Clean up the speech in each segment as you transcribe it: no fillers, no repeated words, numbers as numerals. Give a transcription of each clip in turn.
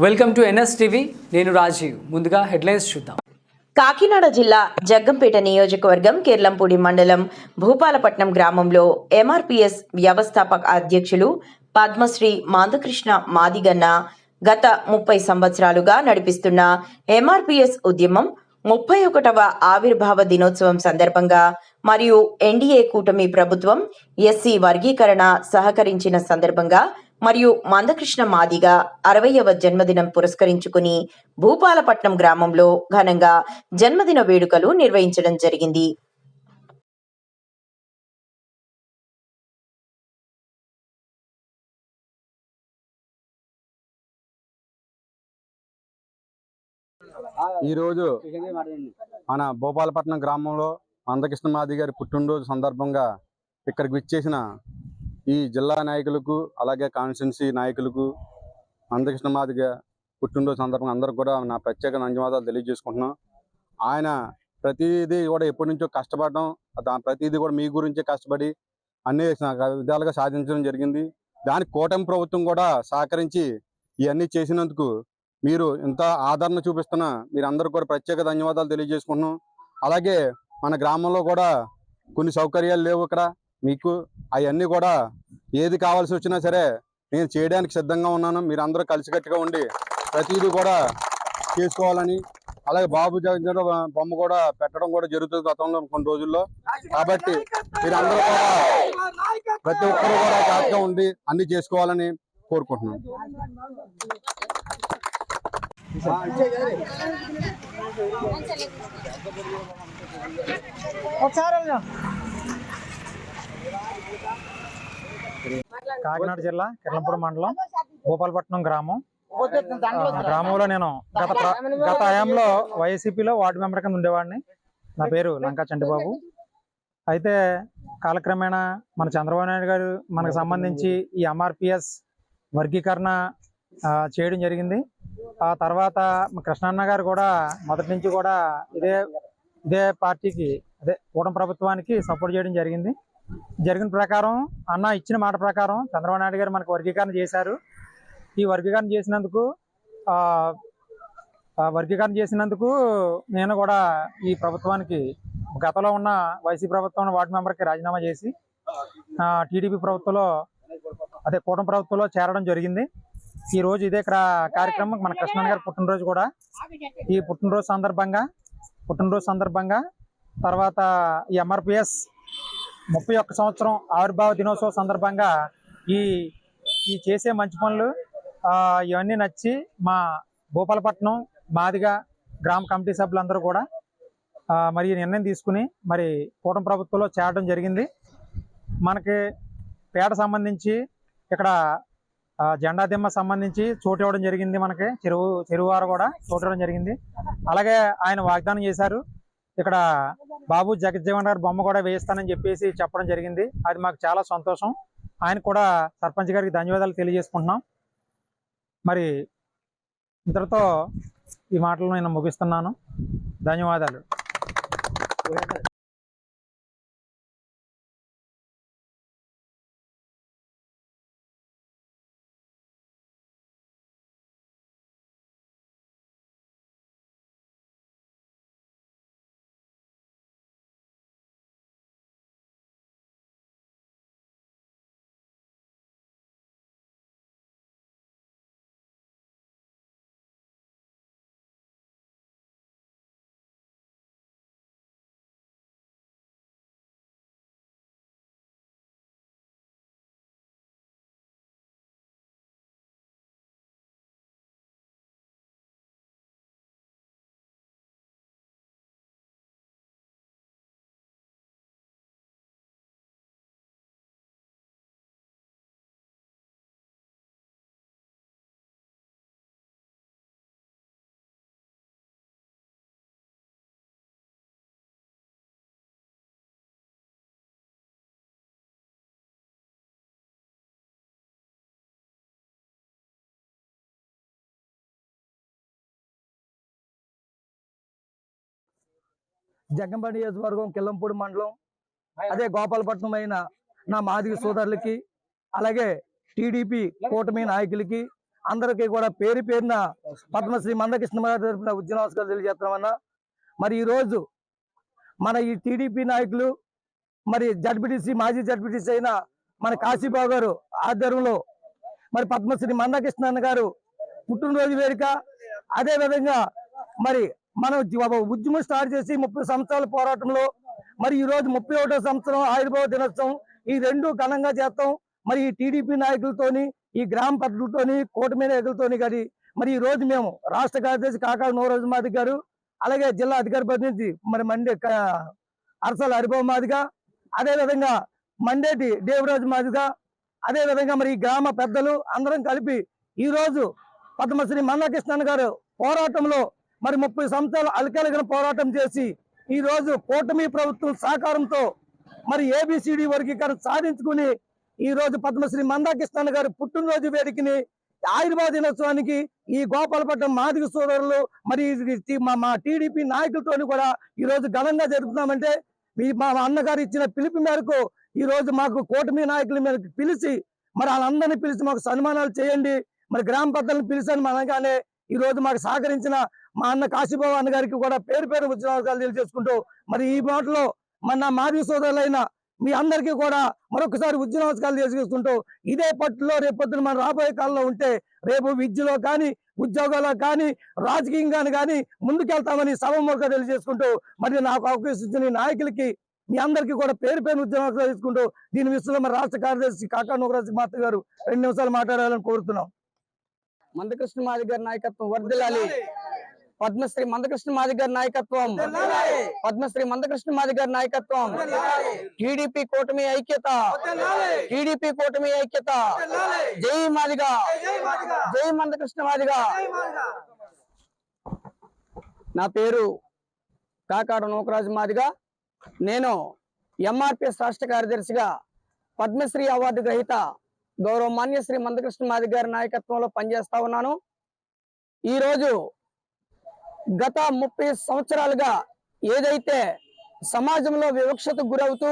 Welcome to NS TV. నేను రాజీవ్. ముందుగా headlines చూద్దాం. కాకినాడ జిల్లా జగ్గంపేట నియోజకవర్గం కిర్లంపూడి మండలం భూపాలపట్నం గ్రామంలో ఎంఆర్పీఎస్ వ్యవస్థాపక అధ్యక్షులు పద్మశ్రీ మందకృష్ణ మాదిగన్న గత 30 సంవత్సరాలుగా నడిపిస్తున్న ఎంఆర్పీఎస్ ఉద్యమం 31వ ఆవిర్భావ దినోత్సవం సందర్భంగా మరియు ఎన్డీఏ కూటమి ప్రభుత్వం ఎస్సీ వర్గీకరణ సహకరించిన సందర్భంగా మరియు మందకృష్ణ మాదిగ 60వ జన్మదినం పురస్కరించుకుని భూపాలపట్నం గ్రామంలో ఘనంగా జన్మదిన వేడుకలు నిర్వహించడం జరిగింది. ఈరోజు మన భూపాలపట్నం గ్రామంలో మందకృష్ణ మాదిగ గారి పుట్టినరోజు సందర్భంగా ఇక్కడికి విచ్చేసిన ఈ జిల్లా నాయకులకు అలాగే కాన్స్టిట్యున్సీ నాయకులకు మందకృష్ణ మాదిగ పుట్టినరోజు సందర్భంగా అందరూ కూడా నా ప్రత్యేక ధన్యవాదాలు తెలియజేసుకుంటున్నాం. ఆయన ప్రతిదీ కూడా ఎప్పటి నుంచో కష్టపడడం, ప్రతిదీ కూడా మీ గురించే కష్టపడి అన్ని విధాలుగా సాధించడం జరిగింది. దానికి కూటమి ప్రభుత్వం కూడా సహకరించి ఇవన్నీ చేసినందుకు మీరు ఇంత ఆదరణ చూపిస్తున్న మీరందరూ కూడా ప్రత్యేక ధన్యవాదాలు తెలియజేసుకుంటున్నాం. అలాగే మన గ్రామంలో కూడా కొన్ని సౌకర్యాలు లేవు. ఇక్కడ మీకు అవన్నీ కూడా ఏది కావాల్సి వచ్చినా సరే నేను చేయడానికి సిద్ధంగా ఉన్నాను. మీరందరూ కలిసికట్టుగా ఉండి ప్రతిదీ కూడా చేసుకోవాలని, అలాగే బాబు జగన్ బొమ్మ కూడా పెట్టడం కూడా జరుగుతుంది గతంలో కొన్ని రోజుల్లో. కాబట్టి మీరందరూ కూడా ప్రతి ఒక్కరు కూడా జాగ్రత్తగా ఉండి అన్ని చేసుకోవాలని కోరుకుంటున్నాను. కాకినాడ జిల్లా కిర్లంపూడి మండలం భూపాలపట్నం గ్రామంలో నేను గత హయాంలో వైసీపీలో వార్డు మెంబర్ కింద ఉండేవాడిని. నా పేరు లంకా చంటిబాబు. అయితే కాలక్రమేణా మన చంద్రబాబు నాయుడు గారు మనకు సంబంధించి ఈ ఎంఆర్పిఎస్ వర్గీకరణ చేయడం జరిగింది. ఆ తర్వాత కృష్ణన్న గారు కూడా మొదటి నుంచి కూడా ఇదే పార్టీకి, అదే కూటమి ప్రభుత్వానికి సపోర్ట్ చేయడం జరిగింది. జరిగిన ప్రకారం అన్న ఇచ్చిన మాట ప్రకారం చంద్రబాబు నాయుడు గారు మనకు వర్గీకరణ చేశారు. ఈ వర్గీకరణ చేసినందుకు నేను కూడా ఈ ప్రభుత్వానికి, గతంలో ఉన్న వైసీపీ ప్రభుత్వం వార్డు మెంబర్కి రాజీనామా చేసి టీడీపీ ప్రభుత్వంలో, అదే కూటమి ప్రభుత్వంలో చేరడం జరిగింది. ఈ రోజు ఇదే కార్యక్రమం మన కృష్ణన్న గారి పుట్టినరోజు కూడా. ఈ పుట్టినరోజు సందర్భంగా తర్వాత ఈ ఎంఆర్పిఎస్ 31 సంవత్సరం ఆవిర్భావ దినోత్సవం సందర్భంగా ఈ చేసే మంచి పనులు ఇవన్నీ నచ్చి మా భూపాలపట్నం మాదిగ గ్రామ కమిటీ సభ్యులందరూ కూడా మరి నిర్ణయం తీసుకుని మరి కూటమి ప్రభుత్వంలో చేరడం జరిగింది. మనకి పేట సంబంధించి ఇక్కడ జెండా దిమ్మ సంబంధించి చోటు ఇవ్వడం జరిగింది. మనకి చెరువువారు కూడా చోటు ఇవ్వడం జరిగింది. అలాగే ఆయన వాగ్దానం చేశారు, ఇక్కడ బాబు జగజ్జీవన్ గారి బొమ్మ కూడా వేయిస్తానని చెప్పేసి చెప్పడం జరిగింది. అది మాకు చాలా సంతోషం. ఆయన కూడా సర్పంచ్ గారికి ధన్యవాదాలు తెలియజేసుకుంటున్నాం. మరి ఇంతటితో ఈ మాటలు నేను ముగిస్తున్నాను. ధన్యవాదాలు. జగ్గంపేట నియోజకవర్గం కిర్లంపూడి మండలం అదే గోపాలపట్నం అయిన నా మాదిగ సోదరులకి, అలాగే టీడీపీ కూటమి నాయకులకి, అందరికీ కూడా పేరు పేరున పద్మశ్రీ మందకృష్ణ గారి తరపున ఉద్యమ నమస్కారాలు తెలియజేస్తున్నామన్నా. మరి ఈ రోజు మన ఈ టీడీపీ నాయకులు మరి జడ్పీటీసీ మాజీ జడ్పీటీసీ అయిన మన కాశీబాబు గారు ఆధ్వర్యంలో మరి పద్మశ్రీ మందకృష్ణ గారు పుట్టినరోజు వేడుక, అదే విధంగా మరి మనం ఉద్యమం స్టార్ట్ చేసి 30 సంవత్సరాల పోరాటంలో మరి ఈ రోజు 31వ సంవత్సరం ఆవిర్భావ దినోత్సవం ఈ రెండు ఘనంగా చేస్తాం. మరి ఈ టీడీపీ నాయకులతోని, ఈ గ్రామ పెద్దలతోని, కూటమి నాయకులతోని కానీ మరి ఈ రోజు మేము రాష్ట్ర కార్యదర్శి కాకా నూరాజు మాదిగ గారు, అలాగే జిల్లా అధికార ప్రతినిధి మరి అరసల హరిబాబు మాదిగ, అదే విధంగా మండేటి దేవరాజు మాదిగ, అదే విధంగా మరి ఈ గ్రామ పెద్దలు అందరం కలిపి ఈ రోజు పద్మశ్రీ మందకృష్ణ గారు పోరాటంలో మరి 30 సంవత్సరాలు అలకలగిన పోరాటం చేసి ఈ రోజు కూటమి ప్రభుత్వం సహకారంతో మరి ఏబిసిడి వర్గీకరణ సాధించుకుని ఈ రోజు పద్మశ్రీ మందకృష్ణ గారి పుట్టినరోజు వేడుకని ఆయుర్వేద దినోత్సవానికి ఈ గోపాలపట్నం మాదిగ సోదరులు మరి మా టీడీపీ నాయకులతో కూడా ఈ రోజు ఘనంగా జరుపుతున్నామంటే మా అన్నగారు ఇచ్చిన పిలుపు మేరకు ఈ రోజు మాకు కూటమి నాయకుల మేరకు పిలిచి మరి వాళ్ళందరినీ పిలిచి మాకు సన్మానాలు చేయండి, మరి గ్రామ పెద్దలను పిలిచాను అనగానే ఈ రోజు మాకు సహకరించిన మా అన్న కాశీబాబు అన్న గారికి కూడా పేరు పేరు ఉద్యోగాలు తెలియజేసుకుంటూ మరి ఈ మాటలో మన మాదిగ సోదరులైన మీ అందరికీ కూడా మరొకసారి ఉద్యోగాలు తెలియజేసుకుంటూ ఇదే పట్టులో రేపొద్దున మన రాబోయే కాలంలో ఉంటే రేపు విద్యలో కానీ ఉద్యోగాల్లో కానీ రాజకీయంగా కానీ ముందుకెళ్తామని సభముఖంగా తెలియజేసుకుంటూ మరి నాకు అవకాశించిన నాయకులకి మీ అందరికీ కూడా పేరు పేరు ఉద్యోగాలు తీసుకుంటూ దీని విషయంలో మరి రాష్ట్ర కార్యదర్శి కాకా నూరాజు మాత గారు 2 నిమిషాలు మాట్లాడాలని కోరుతున్నాం. మందకృష్ణ మాదిగ గారి నాయకత్వం వర్ధిల్లాలి. పద్మశ్రీ మందకృష్ణ మాదిగ గారి నాయకత్వం, పద్మశ్రీ మందకృష్ణ మాదిగ గారి నాయకత్వం, టీడీపీ కూటమి ఐక్యత, టీడీపీ కూటమి ఐక్యత. జై మాదిగ, జై మందకృష్ణ మాదిగ. నా పేరు కాకాడ నూకరాజు మాదిగ. నేను ఎంఆర్పిఎస్ రాష్ట్ర కార్యదర్శిగా పద్మశ్రీ అవార్డు గ్రహీత గౌరవ మాన్య శ్రీ మందకృష్ణ మాదిగ గారి నాయకత్వంలో పనిచేస్తా ఉన్నాను. ఈరోజు గత 30 సంవత్సరాలుగా ఏదైతే సమాజంలో వివక్షతకు గురవుతూ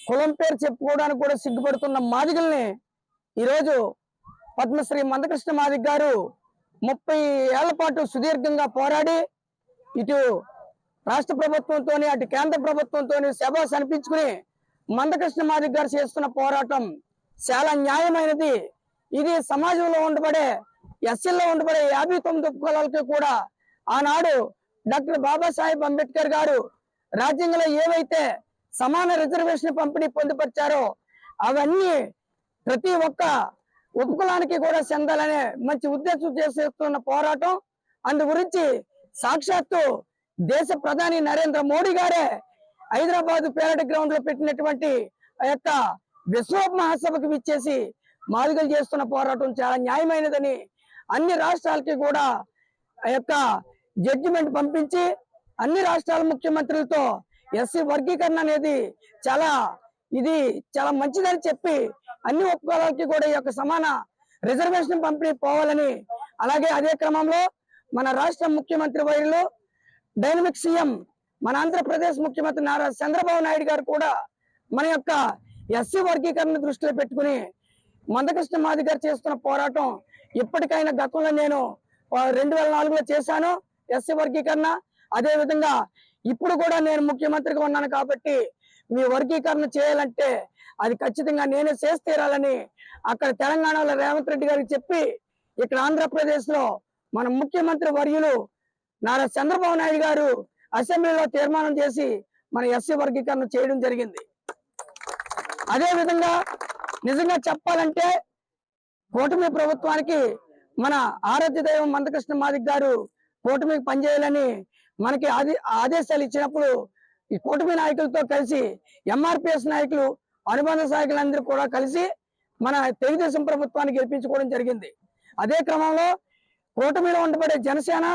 కులం పేరు చెప్పుకోవడానికి కూడా సిగ్గుపడుతున్న మాదిగల్ని ఈరోజు పద్మశ్రీ మందకృష్ణ మాదిగ గారు 30 ఏళ్ల పాటు సుదీర్ఘంగా పోరాడి ఇటు రాష్ట్ర ప్రభుత్వంతో అటు కేంద్ర ప్రభుత్వంతో శభాస్ అనిపించుకుని మందకృష్ణ మాదిగ గారు చేస్తున్న పోరాటం చాలా న్యాయమైనది. ఇది సమాజంలో ఉండబడే ఎస్సీల్లో ఉండబడే 59 కులాలకి కూడా ఆనాడు డాక్టర్ బాబాసాహెబ్ అంబేద్కర్ గారు రాజ్యాంగంలో ఏవైతే సమాన రిజర్వేషన్ పంపిణీ పొందుపరిచారో అవన్నీ ప్రతి ఒక్క ఉపకులానికి కూడా చెందాలనే మంచి ఉద్దేశం చేస్తున్న పోరాటం. అందు గురించి సాక్షాత్తు దేశ ప్రధాని నరేంద్ర మోడీ గారే హైదరాబాద్ పేరట గ్రౌండ్ లో పెట్టినటువంటి ఆ యొక్క విశ్వ మహాసభకు విచ్చేసి మాదిగలు చేస్తున్న పోరాటం చాలా న్యాయమైనదని అన్ని రాష్ట్రాలకి కూడా ఆ యొక్క జడ్జిమెంట్ పంపించి అన్ని రాష్ట్రాల ముఖ్యమంత్రులతో ఎస్సీ వర్గీకరణ అనేది చాలా మంచిదని చెప్పి అన్ని ఉపకులాలకి కూడా ఈ యొక్క సమాన రిజర్వేషన్ పంపిణీ పోవాలని, అలాగే అదే క్రమంలో మన రాష్ట్ర ముఖ్యమంత్రి వర్యులు డైనమిక్ సీఎం మన ఆంధ్రప్రదేశ్ ముఖ్యమంత్రి నారా చంద్రబాబు నాయుడు గారు కూడా మన యొక్క ఎస్సీ వర్గీకరణ దృష్టిలో పెట్టుకుని మందకృష్ణ మాదిగ గారు చేస్తున్న పోరాటం ఇప్పటికైనా గతంలో నేను 2004లో చేశాను ఎస్సీ వర్గీకరణ. అదే విధంగా ఇప్పుడు కూడా నేను ముఖ్యమంత్రిగా ఉన్నాను కాబట్టి మీ వర్గీకరణ చేయాలంటే అది ఖచ్చితంగా నేనే చేసి తీరాలని అక్కడ తెలంగాణలో రేవంత్ రెడ్డి గారికి చెప్పి ఇక్కడ ఆంధ్రప్రదేశ్ లో మన ముఖ్యమంత్రి వర్యులు నారా చంద్రబాబు నాయుడు గారు అసెంబ్లీలో తీర్మానం చేసి మన ఎస్సీ వర్గీకరణ చేయడం జరిగింది. అదే విధంగా నిజంగా చెప్పాలంటే కూటమి ప్రభుత్వానికి మన ఆరాధ్య దైవం మందకృష్ణ మాదిగ గారు కూటమికి పనిచేయాలని మనకి ఆదేశాలు ఇచ్చినప్పుడు ఈ కూటమి నాయకులతో కలిసి ఎంఆర్పిఎస్ నాయకులు అనుబంధ నాయకులందరూ కూడా కలిసి మన తెలుగుదేశం ప్రభుత్వాన్ని గెలిపించుకోవడం జరిగింది. అదే క్రమంలో కూటమిలో ఉండబడే జనసేన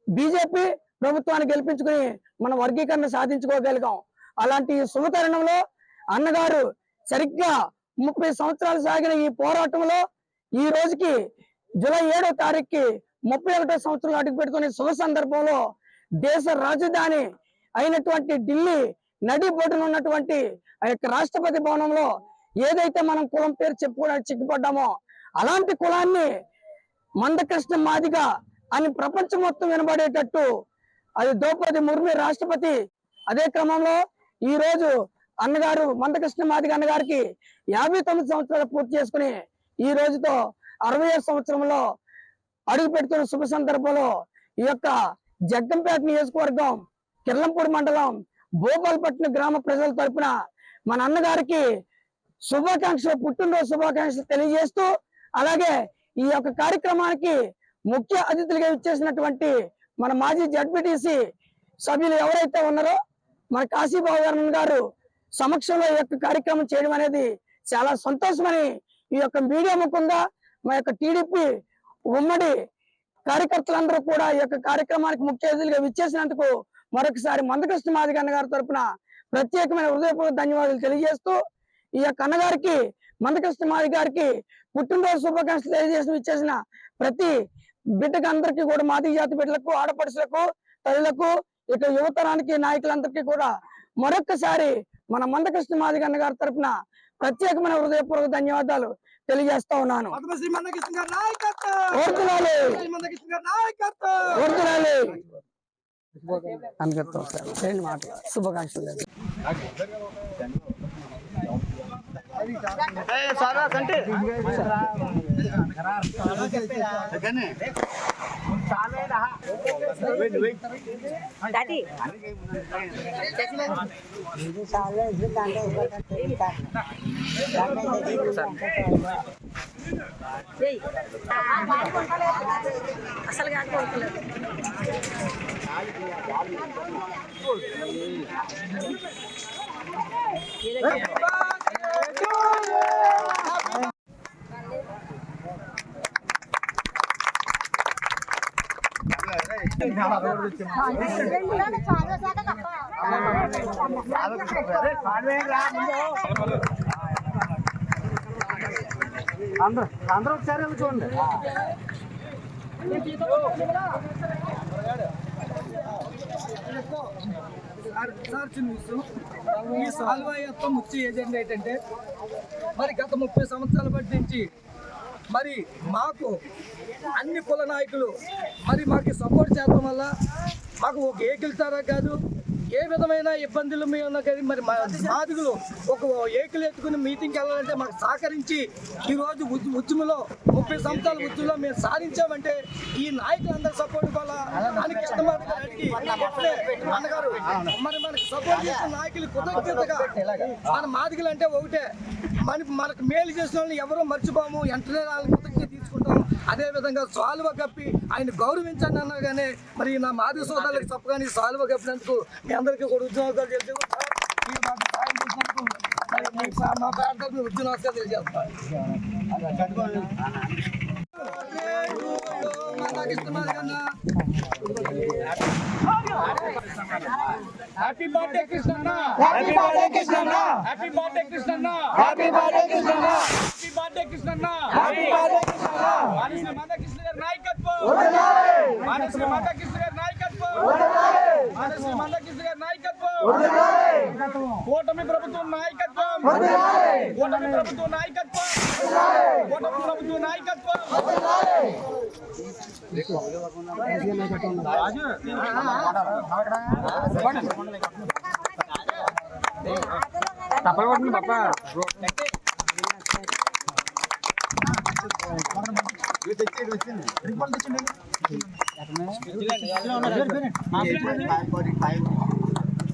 బీజేపీ ప్రభుత్వాన్ని గెలిపించుకుని మన వర్గీకరణ సాధించుకోగలిగాం. అలాంటి శుభతరుణంలో అన్నగారు సరిగ్గా 30 సంవత్సరాలు సాగిన ఈ పోరాటంలో ఈ రోజుకి జూలై 7వ తారీఖుకి 31వ సంవత్సరం అడుగు పెట్టుకునే శుభ సందర్భంలో దేశ రాజధాని అయినటువంటి ఢిల్లీ నడి బొడ్డున ఉన్నటువంటి ఆ యొక్క రాష్ట్రపతి భవనంలో ఏదైతే మనం కులం పేరు చెప్పుకోవడానికి సిగ్గుపడ్డామో అలాంటి కులాన్ని మందకృష్ణ మాదిగ అని ప్రపంచం మొత్తం వినబడేటట్టు అది ద్రౌపది ముర్ము రాష్ట్రపతి. అదే క్రమంలో ఈ రోజు అన్నగారు మందకృష్ణ మాదిగ అన్నగారికి 59 సంవత్సరాలు పూర్తి చేసుకుని ఈ రోజుతో 60వ సంవత్సరంలో అడుగు పెడుతున్న శుభ సందర్భంలో ఈ యొక్క జగ్గంపేట నియోజకవర్గం కిర్లంపూడి మండలం భూపాలపట్నం గ్రామ ప్రజల తరపున మన అన్నగారికి శుభాకాంక్షలు, పుట్టినరోజు శుభాకాంక్షలు తెలియజేస్తూ, అలాగే ఈ యొక్క కార్యక్రమానికి ముఖ్య అతిథులుగా ఇచ్చేసినటువంటి మన మాజీ జడ్పీటీసీ సభ్యులు ఎవరైతే ఉన్నారో మన కాశీబాబు గారు సమక్షంలో ఈ యొక్క కార్యక్రమం చేయడం అనేది చాలా సంతోషమని ఈ యొక్క మీడియా ముఖంగా మా యొక్క టీడీపీ ఉమ్మడి కార్యకర్తలందరూ కూడా ఈ యొక్క కార్యక్రమానికి ముఖ్య అతిథులుగా విచ్చేసినందుకు మరొకసారి మందకృష్ణ మాదిగ అన్నగారి తరపున ప్రత్యేకమైన హృదయపూర్వక ధన్యవాదాలు తెలియజేస్తూ, ఈ యొక్క అన్నగారికి మందకృష్ణ మాదిగ గారికి పుట్టినరోజు శుభాకాంక్షలు తెలియజేసి ఇచ్చేసిన ప్రతి బిడ్డకు అందరికీ కూడా మాదిగ జాతి బిడ్డలకు, ఆడపడుచులకు, తల్లులకు, ఇక యువతరానికి నాయకులందరికీ కూడా మరొక్కసారి మన మందకృష్ణ మాదిగ అన్నగారి తరపున ప్రత్యేకమైన హృదయపూర్వక ధన్యవాదాలు తెలియజేస్తా ఉన్నాను. శుభాకాంక్షలు. అసలు కాకపోలేదు. అందరూ ఒకసారి చూడండి. ఈ సాల్వా యొక్క ముఖ్య ఏజెండా ఏంటంటే, మరి గత 30 సంవత్సరాల బట్టి నుంచి మరి మాకు అన్ని కుల నాయకులు మరి మాకు సపోర్ట్ చేయడం వల్ల మాకు ఒక ఏకిల్తారా కాదు, ఏ విధమైన ఇబ్బందులు మేము ఉన్నా కానీ మరి మా మాదిగులు ఒక ఏకులు ఎత్తుకుని మీటింగ్కి వెళ్ళాలంటే మాకు సహకరించి ఈరోజు ఉద్యమంలో 30 సంవత్సరాల ఉద్యమంలో మేము సాధించామంటే ఈ నాయకులందరి సపోర్ట్ వల్ల అని కృష్ణమాదికి అన్నగారు మరి మనకు సపోర్ట్ చేసిన నాయకులు కృతజ్ఞతగా మన మాదిగులు అంటే ఒకటే, మనకు మేలు చేసిన వాళ్ళని ఎవరో మర్చిపోము, వెంటనే వాళ్ళని కృతజ్ఞత తీసుకుంటాం. అదేవిధంగా సాల్వ కప్పి ఆయన గౌరవించండి అన్నగానే మరి నా మాదిగ సోదరులకు చెప్పగానే సాల్వ కప్పినందుకు మీ అందరికీ కూడా ఉద్యోగాలు తెలిసి మాకు సాయం చేసినందుకు మా ప్రాంతానికి ఉద్యోగాలు తెలియజేస్తాను. హ్యాపీ బర్త్డే కృష్ణన్న, హ్యాపీ బర్త్డే కృష్ణన్న, హ్యాపీ బర్త్డే కృష్ణన్న, హ్యాపీ బర్త్డే కృష్ణన్న, హ్యాపీ బర్త్డే కృష్ణన్న, హ్యాపీ బర్త్డే కృష్ణన్న. మానశ్రీ మందకృష్ణ గారి నాయకత్వం వర్ధిల్లాలి, మానశ్రీ మందకృష్ణ గారి నాయకత్వం వర్ధిల్లాలి, మానశ్రీ మందకృష్ణ గారి నాయకత్వం వర్ధిల్లాలి, కూటమి ప్రభుత్వం నాయకత్వం వర్ధిల్లాలి, కూటమి ప్రభుత్వం నాయకత్వం వర్ధిల్లాలి, కూటమి ప్రభుత్వం నాయకత్వం వర్ధిల్లాలి. తప్పకుండా పప్ప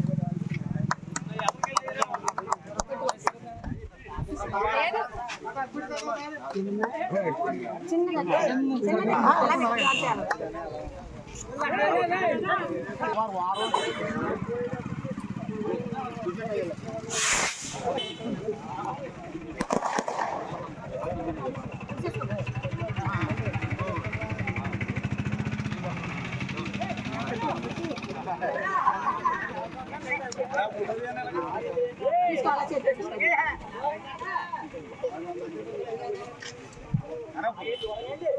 తీసుకోవాలా